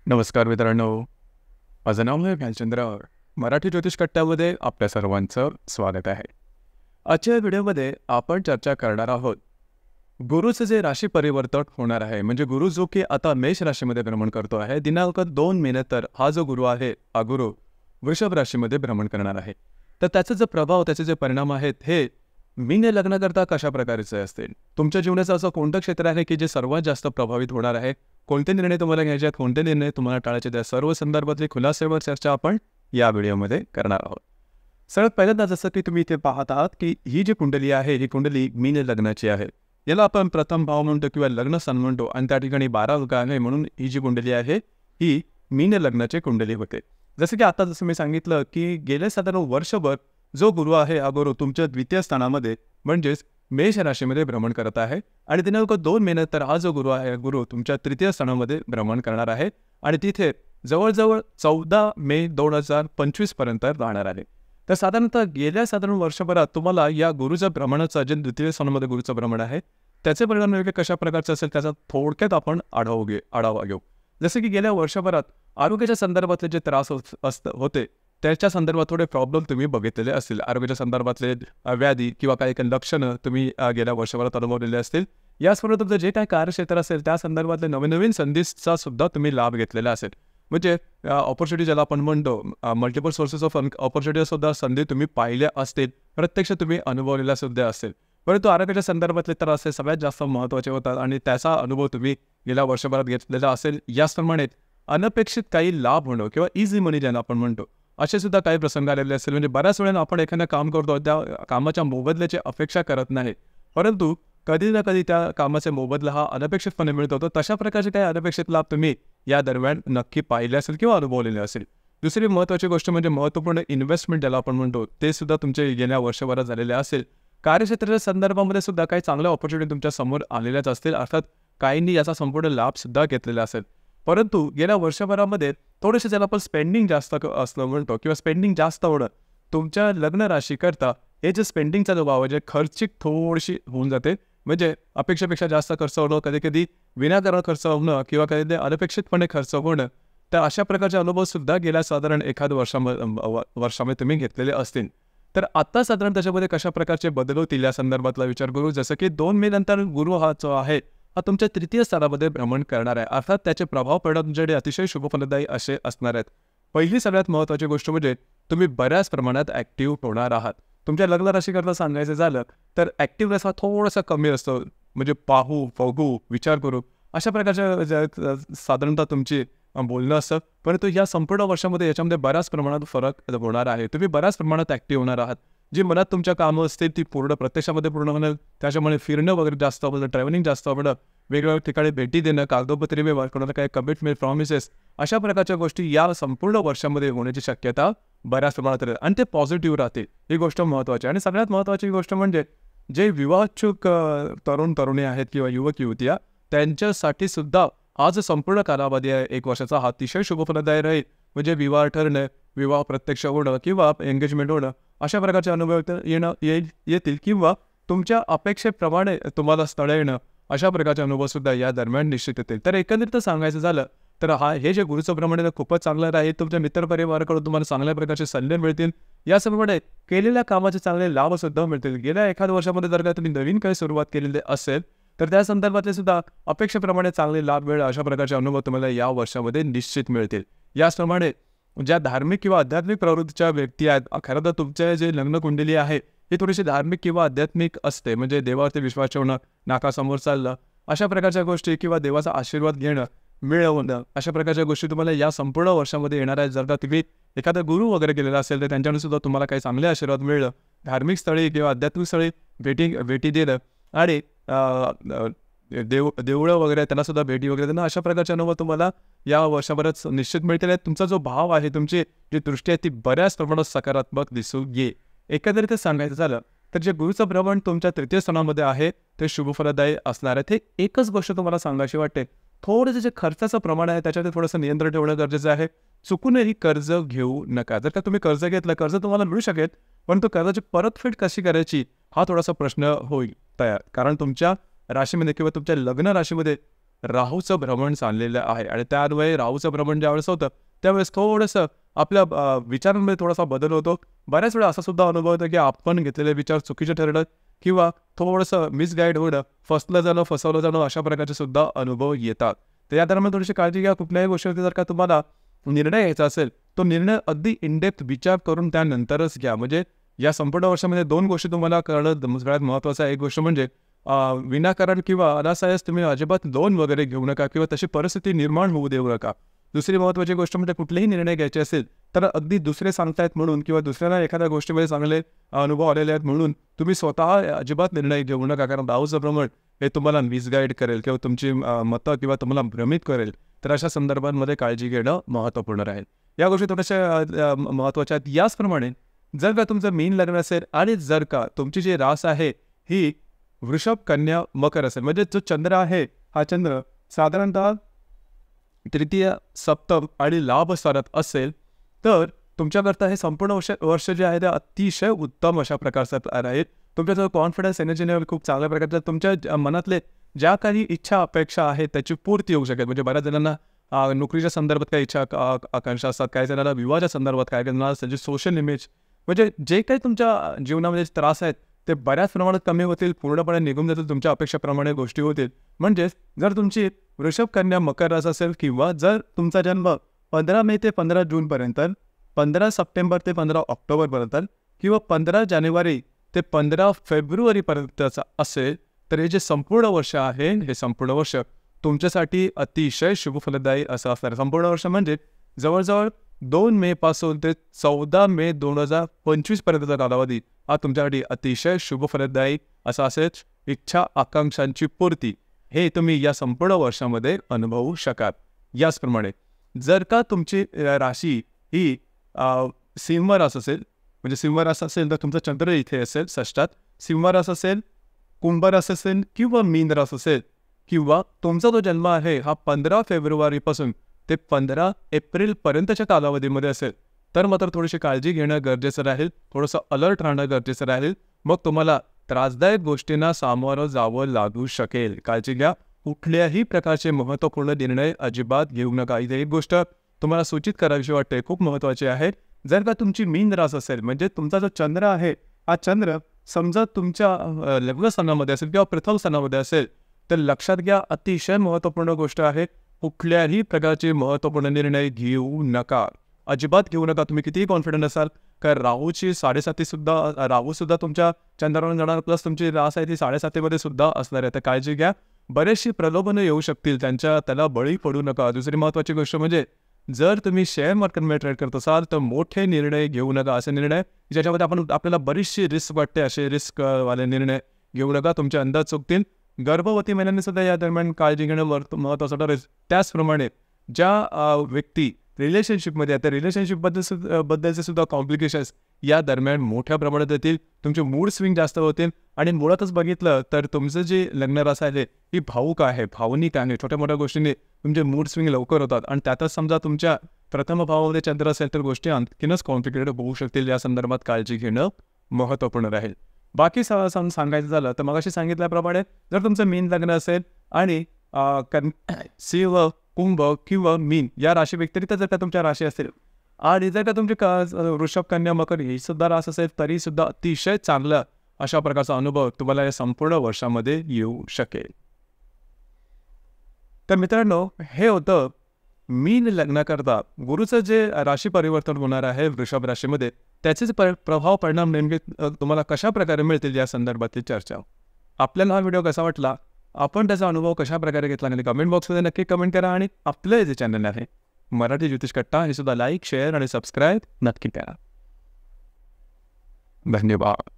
नमस्कार मित्रांनो, माझं नाव आहे भालचंद्र. मराठी ज्योतिष कट्ट्यामध्ये आपल्या सर्वांचं स्वागत आहे. आजच्या व्हिडिओमध्ये आपण चर्चा करणार आहोत गुरुचं जे राशी परिवर्तन होणार आहे, म्हणजे गुरु जो की आता मेष राशीमध्ये भ्रमण करतो आहे. दिनांक 2 मे नंतर हा जो गुरु आहे, हा गुरु वृषभ राशीमध्ये भ्रमण करणार आहे. तर त्याचा जो प्रभाव, त्याचे जे परिणाम आहेत, हे मीन लग्नाकरता कशा प्रकारचे असतील. तुमच्या जीवनाचं असं कोणतं क्षेत्र आहे की जे सर्वात जास्त प्रभावित होणार आहे, कोणते निर्णय तुम्हाला घ्यायचे आहेत, कोणते निर्णय तुम्हाला टाळायचे, त्या सर्व संदर्भातली खुलासेवर चर्चा आपण या व्हिडिओमध्ये करणार आहोत. सगळ्यात पहिल्यांदा जसं की तुम्ही इथे पाहत आहात की ही जी कुंडली आहे, ही कुंडली मीन लग्नाची आहे. याला आपण प्रथम भाव म्हणतो किंवा लग्न स्थान म्हणतो आणि त्या ठिकाणी 12 अंक आहे, म्हणून ही जी कुंडली आहे ही मीन लग्नाची कुंडली होते. जसं की आता जसं मी सांगितलं की गेले साधारण वर्षभर जो गुरु आहे, हा गुरु तुमच्या द्वितीय स्थानामध्ये म्हणजेच मेष राशीमध्ये भ्रमण करत आहे आणि दिनांक 2 मे नंतर हा जो गुरु आहे, गुरु तुमच्या तृतीय स्थानामध्ये भ्रमण करणार आहे आणि तिथे जवळजवळ 14 मे 2025 पर्यंत राहणार आहे. तर साधारणतः गेल्या साधारण वर्षभरात तुम्हाला या गुरुच्या भ्रमणाचा, जे द्वितीय स्थानामध्ये गुरुचं भ्रमण आहे, त्याचे परिणाम नेमके कशा प्रकारचे असेल त्याचा थोडक्यात आपण आढावा घेऊ. जसे की गेल्या वर्षभरात आरोग्याच्या संदर्भातले जे त्रास होते त्याच्या संदर्भात थोडे प्रॉब्लेम तुम्ही बघितलेले असतील. आरोग्याच्या संदर्भातले व्याधी किंवा काही लक्षणं तुम्ही गेल्या वर्षभरात अनुभवलेले असतील. याचबरोबर तुमचं जे काही कार्यक्षेत्र असेल त्या संदर्भातले नवीन संधीचा सुद्धा तुम्ही लाभ घेतलेला असेल. म्हणजे ऑपॉर्च्युनिटी ज्याला आपण म्हणतो, मल्टिपल सोर्सेस ऑफ ऑपॉर्च्युनिटी सुद्धा संधी तुम्ही पाहिल्या असतील, प्रत्यक्ष तुम्ही अनुभवलेल्या सुद्धा असेल. परंतु आरोग्याच्या संदर्भातले त्रास हे सगळ्यात जास्त महत्त्वाचे होतात आणि त्याचा अनुभव तुम्ही गेल्या वर्षभरात घेतलेला असेल. याचप्रमाणे अनपेक्षित काही लाभ होणं किंवा इझी मनी ज्याला आपण म्हणतो, असे सुद्धा काही प्रसंग आलेले असेल. म्हणजे बऱ्याच वेळेला आपण एखादं काम करतो, त्या कामाच्या मोबदल्याची अपेक्षा करत नाही, परंतु कधी ना कधी त्या कामाचा मोबदला हा अनपेक्षितपणे मिळतो. तर तशा प्रकारचे काही अनपेक्षित लाभ तुम्ही या दरम्यान नक्की पाहिले असेल किंवा अनुभवलेले असेल. दुसरी महत्त्वाची गोष्ट म्हणजे महत्त्वपूर्ण इन्व्हेस्टमेंट ज्याला आपण म्हणतो, ते सुद्धा तुमचे गेल्या वर्षभरात झालेले असेल. कार्यक्षेत्राच्या संदर्भामध्ये सुद्धा काही चांगल्या ऑपॉर्च्युनिटी तुमच्या समोर आलेल्याच असतील, अर्थात काहींनी याचा संपूर्ण लाभ सुद्धा घेतलेला असेल. परंतु गेल्या वर्षभरामध्ये थोडेसे ज्याला आपण स्पेंडिंग जास्त असलं म्हणतो किंवा स्पेंडिंग जास्त होणं, तुमच्या लग्न राशीकरता हे जे स्पेंडिंगचा जो भाव आहे, जे खर्चिक थोडीशी होऊन जाते. म्हणजे अपेक्षेपेक्षा जास्त खर्च होणं, कधी कधी विनाकारण खर्च होणं किंवा कधी अनपेक्षितपणे खर्च होणं, तर अशा प्रकारचे अनुभव सुद्धा गेल्या साधारण एखाद्या वर्षामध्ये तुम्ही घेतलेले असतील. तर आता साधारण त्याच्यामध्ये कशा प्रकारचे बदल होतील या संदर्भातला विचार करू. जसं की 2 मे नंतर गुरु हा जो आहे, हा तुमच्या तृतीय स्थानामध्ये भ्रमण करणार आहे. अर्थात त्याचे प्रभाव परिणाम तुमच्याकडे अतिशय शुभफलदायी असे असणार आहेत. पहिली सगळ्यात महत्त्वाची गोष्ट म्हणजे तुम्ही बऱ्याच प्रमाणात ॲक्टिव्ह होणार आहात. तुमच्या लग्न राशीकरता सांगायचं झालं तर ॲक्टिव्हनेस हा थोडासा कमी असतो. म्हणजे पाहू, बघू, विचार करू, अशा प्रकारच्या साधारणतः तुमची बोलणं असतं. परंतु या संपूर्ण वर्षामध्ये याच्यामध्ये बऱ्याच प्रमाणात फरक होणार आहे. तुम्ही बऱ्याच प्रमाणात ॲक्टिव्ह होणार आहात. जी मनात तुमच्या कामं असतील ती पूर्ण प्रत्यक्षामध्ये पूर्ण होणार. त्याच्यामुळे फिरणं वगैरे जास्त होणं, ट्रॅव्हलिंग जास्त होणं, वेगवेगळ्या ठिकाणी भेटी देणं, कागदोपत्री व्यवहार करणं, काही कमिटमेंट, प्रॉमिसेस, अशा प्रकारच्या गोष्टी या संपूर्ण वर्षामध्ये होण्याची शक्यता बऱ्याच प्रमाणात राहील आणि ते पॉझिटिव्ह राहतील. ही गोष्ट महत्त्वाची. आणि सगळ्यात महत्त्वाची गोष्ट म्हणजे जे विवाहोत्सुक तरुणी आहेत किंवा युवक युवतिया, त्यांच्यासाठी सुद्धा हा जो संपूर्ण कालावधी आहे 1 वर्षाचा, हा अतिशय शुभफलदायी राहील. म्हणजे विवाह ठरणं, विवाह प्रत्यक्ष होणं किंवा एंगेजमेंट होणं, अशा प्रकारचे अनुभव येतील किंवा तुमच्या अपेक्षेप्रमाणे तुम्हाला स्थळ येणं, अशा प्रकारचे अनुभव सुद्धा या दरम्यान निश्चित येतील. तर एकंदरीत सांगायचं झालं तर हे जे गुरुचं भ्रमण आहे खूपच चांगलं राहील. तुमच्या मित्रपरिवाराकडून तुम्हाला चांगल्या प्रकारचे सल्ले मिळतील. याचप्रमाणे केलेल्या कामाचे चांगले लाभ सुद्धा मिळतील. गेल्या एखाद्या वर्षामध्ये जर का तुम्ही नवीन काही सुरुवात केलेली असेल तर त्या संदर्भातले सुद्धा अपेक्षेप्रमाणे चांगले लाभ मिळेल, अशा प्रकारचे अनुभव तुम्हाला या वर्षामध्ये निश्चित मिळतील. याचप्रमाणे ज्या धार्मिक किंवा आध्यात्मिक प्रवृत्तीच्या व्यक्ती आहेत, खरं तर तुमचे जे लग्न कुंडली आहे ही थोडीशी धार्मिक किंवा आध्यात्मिक असते. म्हणजे देवावरती विश्वास ठेवणं, नाकासमोर चालणं, अशा प्रकारच्या गोष्टी किंवा देवाचा आशीर्वाद घेणं, मिळवणं, अशा प्रकारच्या गोष्टी तुम्हाला या संपूर्ण वर्षामध्ये येणार आहेत. जर का तुम्ही एखादा गुरु वगैरे केलेला असेल तर त्यांच्याकडून सुद्धा तुम्हाला काही चांगले आशीर्वाद मिळणं, धार्मिक स्थळी किंवा आध्यात्मिक स्थळी भेटी देणं आणि देवळं वगैरे त्यांना सुद्धा भेटी वगैरे देणं, अशा प्रकारचे अनुभव तुम्हाला या वर्षभरात निश्चित मिळतील. तुमचा जो भाव आहे, तुमची जी दृष्टी आहे, ती बऱ्याच प्रमाणात सकारात्मक दिसून येईल. एकंदरीत सांगायचं झालं तर जे गुरुचं भ्रमण तुमच्या तृतीय स्थानामध्ये आहे ते शुभफलदायी असणार आहे. ते एकच गोष्ट तुम्हाला सांगायची वाटते, थोडंसं जे खर्चाचं प्रमाण आहे त्याच्यावर थोडंसं नियंत्रण ठेवणं गरजेचं आहे. चुकूनही कर्ज घेऊ नका. जर का तुम्ही कर्ज घेतलं, कर्ज तुम्हाला मिळू शकेल, परंतु कर्जाची परतफेड कशी करायची हा थोडासा प्रश्न होईल तयार. कारण तुमच्या राशीमध्ये किंवा तुमच्या लग्न राशीमध्ये राहूचं भ्रमण चाललेलं आहे आणि त्यान्वये राहूचं भ्रमण ज्यावेळेस होतं त्यावेळेस थोडंसं आपल्या विचारांमध्ये थोडासा बदल होतो. बऱ्याच वेळा असा सुद्धा अनुभव होतो की आपण घेतलेले विचार चुकीचे ठरणं किंवा थोडंसं मिसगाईड होणं, फसलं जाणं, फसवलं जाणं अशा प्रकारचे सुद्धा अनुभव येतात. तर या दरम्यान थोडीशी काळजी घ्या. कुठल्याही गोष्टीवरती जर का तुम्हाला निर्णय घ्यायचा असेल, तो निर्णय अगदी इनडेप्थ विचार करून त्यानंतरच घ्या. म्हणजे या संपूर्ण वर्षामध्ये 2 गोष्टी तुम्हाला करणं सगळ्यात महत्त्वाचं आहे. एक गोष्ट म्हणजे विनाकारण किंवा अनासायास तुम्ही अजिबात लोन वगैरे घेऊ नका किंवा तशी परिस्थिती निर्माण होऊ देऊ नका. दुसरी महत्त्वाची गोष्ट म्हणजे कुठलेही निर्णय घ्यायचे असेल तर अगदी दुसरे सांगतायत म्हणून किंवा दुसऱ्यांना एखाद्या गोष्टीमध्ये चांगले अनुभव आलेले आहेत म्हणून तुम्ही स्वतः अजिबात निर्णय घेऊ नका. कारण राहूचं भ्रमण हे तुम्हाला मिसगाईड करेल किंवा तुमची मतं किंवा तुम्हाला भ्रमित करेल. तर अशा संदर्भांमध्ये काळजी घेणं महत्त्वपूर्ण राहील. या गोष्टी थोड्याशा महत्त्वाच्या आहेत. याचप्रमाणे जर का तुमचं मीन लग्न असेल आणि जर का तुमची जी रास आहे ही वृषभ, कन्या, मकर असेल, म्हणजे जो चंद्र आहे हा चंद्र साधारणतः तृतीय, सप्तम आणि लाभ स्थानात असेल तर तुमच्याकरता हे संपूर्ण वर्ष जे आहे ते अतिशय उत्तम अशा प्रकारचं आहे. तुमचा कॉन्फिडन्स, एनर्जी लेवल खूप चांगल्या प्रकारचं, तुमच्या मनातले ज्या काही इच्छा अपेक्षा आहेत त्याची पूर्ती होऊ शकेल. म्हणजे बऱ्याच जणांना नोकरीच्या संदर्भात काही इच्छा आकांक्षा असतात, काही जणांना विवाहाच्या संदर्भात, काही जणांना त्यांची सोशल इमेज, म्हणजे जे काही तुमच्या जीवनामध्ये त्रास आहेत ते बऱ्याच प्रमाणात कमी होतील, पूर्णपणे निघून जातील, तुमच्या अपेक्षेप्रमाणे गोष्टी होतील. म्हणजेच जर तुमची वृषभ, कन्या, मकर रास असेल किंवा जर तुमचा जन्म 15 मे ते 15 जूनपर्यंत, 15 सप्टेंबर ते 15 ऑक्टोबरपर्यंत किंवा 15 जानेवारी ते 15 फेब्रुवारीपर्यंतचा असेल तर हे जे संपूर्ण वर्ष आहे हे संपूर्ण वर्ष तुमच्यासाठी अतिशय शुभफलदायी असं असणार. संपूर्ण वर्ष म्हणजे जवळजवळ 2 मे पासून ते 14 मे 2025 पर्यंतचा कालावधी हा तुमच्यासाठी अतिशय शुभफलदायी असा असेल. इच्छा आकांक्षांची पूर्ती हे तुम्ही या संपूर्ण वर्षामध्ये अनुभवू शकाल. याचप्रमाणे जर का तुमची राशी ही सिंह रास असेल, म्हणजे सिंह रास असेल तर तुमचा चंद्र इथे असेल षष्ठात, सिंह रास असेल, कुंभ रास असेल किंवा मीन रास असेल किंवा तुमचा जो जन्म आहे हा 15 फेब्रुवारीपासून ते 15 एप्रिलपर्यंतच्या कालावधीमध्ये असेल तर मात्र थोडीशी काळजी घेणं गरजेचं राहील, थोडंसं अलर्ट राहणं गरजेचं राहील. मग तुम्हाला त्रासदायक गोष्टींना सामोरं जावं लागू शकेल. काळजी घ्या. कुठल्याही प्रकारचे महत्त्वपूर्ण निर्णय अजिबात घेऊ नका. इथे एक गोष्ट तुम्हाला सूचित करावीशी वाटते, खूप महत्त्वाची आहे. जर का तुमची मीन रास असेल, म्हणजे तुमचा जो चंद्र आहे हा चंद्र समजा तुमच्या लग्न स्थानामध्ये असेल किंवा प्रथम स्थानामध्ये असेल तर लक्षात घ्या, अतिशय महत्त्वपूर्ण गोष्ट आहे, कुठल्याही प्रकारचे महत्त्वपूर्ण निर्णय घेऊ नका, अजिबात घेऊ नका. तुम्ही कितीही कॉन्फिडंट असाल, कारण राहूची 7.5 सुद्धा, राहू सुद्धा तुमच्या चंद्रावर जाणार, प्लस तुमची रास आहे ती 7.5 सुद्धा असणार आहे. तर काळजी घ्या. बरेचशी प्रलोभनं येऊ शकतील, त्याला बळी पडू नका. दुसरी महत्त्वाची गोष्ट म्हणजे जर तुम्ही शेअर मार्केटमध्ये ट्रेड करत असाल तर मोठे निर्णय घेऊ नका. असे निर्णय ज्याच्यामध्ये आपल्याला बरीचशी रिस्क वाटते, असे रिस्कवाले निर्णय घेऊ नका, तुमचे अंदाज चुकतील. गर्भवती महिलांनी सुद्धा या दरम्यान काळजी घेणं महत्त्वाचं ठरेल. त्याचप्रमाणे ज्या व्यक्ती रिलेशनशिपमध्ये आहे त्या रिलेशनशिपबद्दलचे सुद्धा कॉम्प्लिकेशन्स या दरम्यान मोठ्या प्रमाणात येतील. तुमचे मूड स्विंग जास्त होतील आणि मुळातच बघितलं तर तुमचं जे लग्न रास आहे ही भावुक आहे, भावनिक आहे. छोट्या मोठ्या गोष्टींनी तुमचे मूड स्विंग लवकर होतात आणि त्यातच समजा तुमच्या प्रथम भावामध्ये चंद्र असेल तर गोष्टी आणखीनच कॉम्प्लिकेटेड होऊ शकतील. या संदर्भात काळजी घेणं महत्त्वपूर्ण राहील. बाकी सांगायचं झालं तर मगाशी सांगितल्याप्रमाणे जर तुमचं मीन लग्न असेल आणि सिंह, कुंभ किंवा मीन या राशी व्यतिरिक्त जर का तुमच्या राशी असेल आणि जर का तुमची वृषभ, कन्या, मकर ही सुद्धा रास असेल तरी सुद्धा अतिशय चांगला अशा प्रकारचा अनुभव तुम्हाला या संपूर्ण वर्षामध्ये येऊ शकेल. तर मित्रांनो, हे होतं मीन लग्नाकरता गुरुचं जे राशी परिवर्तन होणार आहे वृषभ राशीमध्ये त्याचेच प्रभाव, परिणाम नेमके तुम्हाला कशा प्रकारे मिळतील या संदर्भातली चर्चा. आपल्याला हा व्हिडिओ कसा वाटला, आपण त्याचा अनुभव कशा प्रकारे घेतला आणि कमेंट बॉक्समध्ये नक्की कमेंट करा. आणि आपलं जे चॅनल आहे मराठी ज्योतिष कट्टा हे सुद्धा लाईक, शेअर आणि सबस्क्राईब नक्की करा. धन्यवाद.